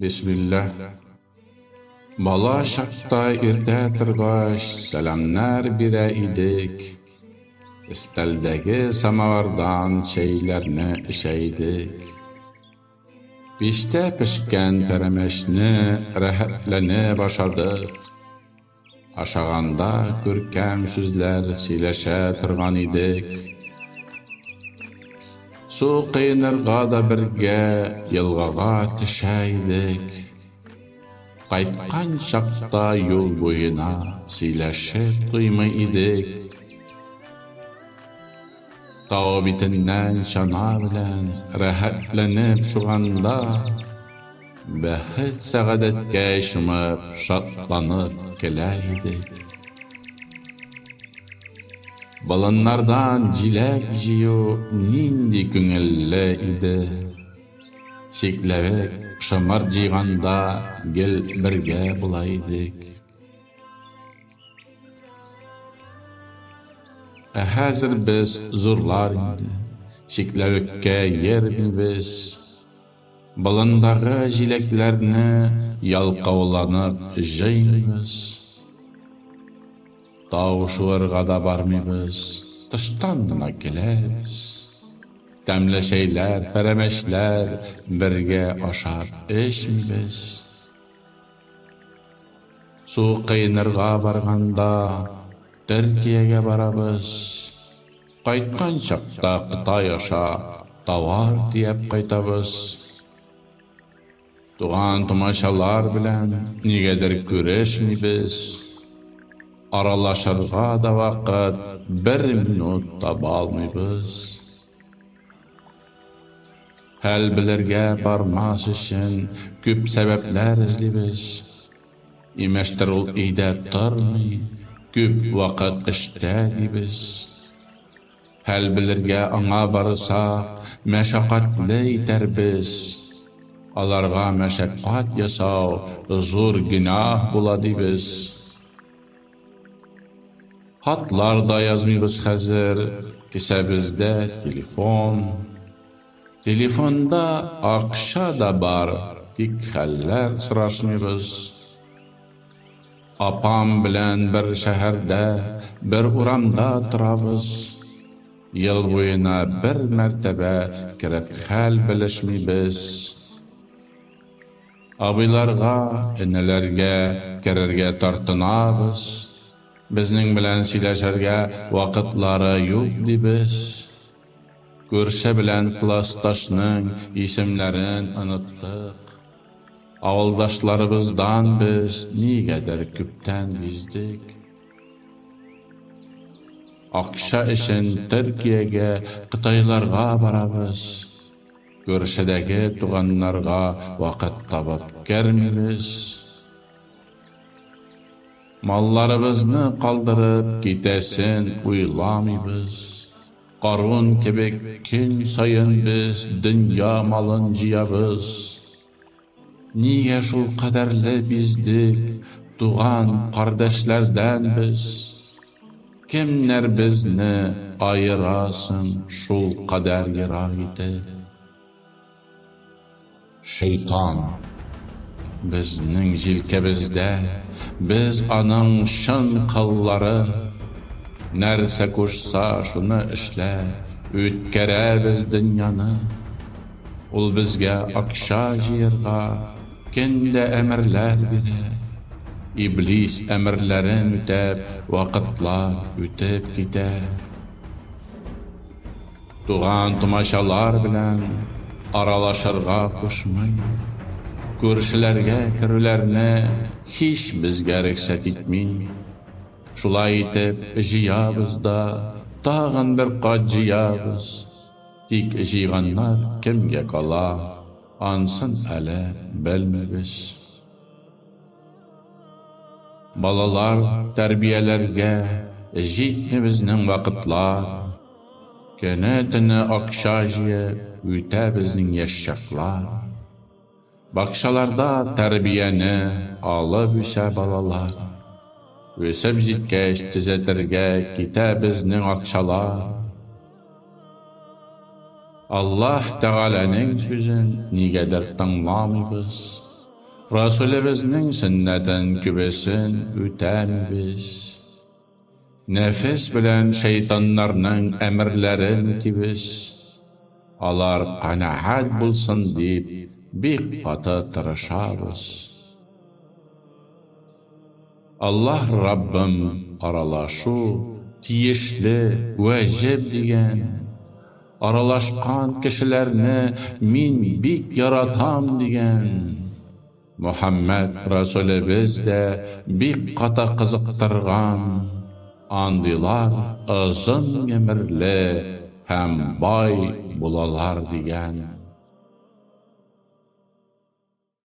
Bismillah. Bala şakta irde tırgaş, selamlar bire idik. İsteldegi samavardan şeylerini işeydik. Bişte pişken peremeşni, rehetleni başardık. Aşağanda görkem süzler sileşe tırgan idik. Su qeynirga da birge, yılgaga tişeydik. Qaytqan şaqta yol boyuna sileşip duyma idik. Tağ bitinden şana bilen rahatlanıp şuğanda bahit sağadetke şımıp şatlanıp geleydik. Balınlardan cilek jiyo nindi güngelle idi. Şiklevek şamar jiganda gel birge bulaydik. Hazır biz zorlar indi. Şiklevekke yer biz. Balındağı jileklerini yalqavlanıp jaymiz. Tavşuarga da barmıyız, tıştanına geleriz. Demle şeyler, peremeşler, birge aşar eşmiyiz. Su qeynirga barganda, Türkiye'ge barabız. Qaytqan şaqta Qıtay aşa, tavar diyep qaytabız. Tuğan tumaşalar bilen, nigedir güreşmiyiz. Aralaşırga da vakit bir minut taba almıyız. Hal bilirge barmas için küp sebepler izlibiz. İmeştir ol iyde tarmay, küp vakit iştegibiz. Hal bilirge ana barısak, meşakkatli iter biz. Alarga meşakkat yasav, zor günah buladibiz. Hatlarda yazmıyız hazır, kisebizde telefon. Telefonda akşa da bar, dik haller sıraşmıyız. Apam bilen bir şehirde, bir uramda turabız. Yıl boyuna bir mertebe kirip hal bilişmiybiz. Abilarga, enelerge, kererge tartınabız. Bizning bilan sileşerge vaqtları yok dibiz. Görüşe bilen klastaşның isimlerin unuttuk. Avuldaşlarımızdan biz nigedir küpten bizdik. Akşa için Türkiye'ge, Qıtaylarga barabız. Görüşedeki tuğanlarga vaqt tabıp gelmiyiz. Mallarımızı kaldırıp gidesin uylamıyız. Qarun kebek kin sayın biz dünya malın jiyabız. Niye şul kaderli bizdik, tuğan kardeşlerden biz? Kimler bizni ayırasın şul kader yiragide? Şeytan bizning jilkebizde, biz anın şın qılları. Nerse koşsa şunu işle, ütkere biz dünyanı. Ol bizge akşa jirga, kende emirler bire. İblis emirlerin ütep, vakitlar ütep gide. Tuğan tumaşalar bilen, aralaşırga koşmayın. Görüşlerge kirülerine hiç bizge rikset etmeyin. Şulay etip jiyabızda tağın bir qat jiyabız. Tik jiganlar kimge kala ansın ele belmebiz. Balalar terbiyelerge jitni bizning vaqtlar. Kenetini akşa jiyip üte bizning yaşaklar. Bakşalarda terbiyeni alıp üse balalar. Ösep jitkeş tizetirge kite bizning akşalar. Allah Teala'nın sözün nigedir tınlamıyız. Rasulebizning sünneten kübesin ütemimiz. Nefes bilen şeytanlarning emirlerin tibiz. Alar qanaat bulsun deyip bir qata tırışabız. Allah Rabbim aralaşu, tiyişli, vecib diyen, aralaşkan kişilerini min bik yaratam diyen, Muhammed Resulübiz de bik qata kızıktırgan, andilar ızın emirli hem bay bulalar diyen.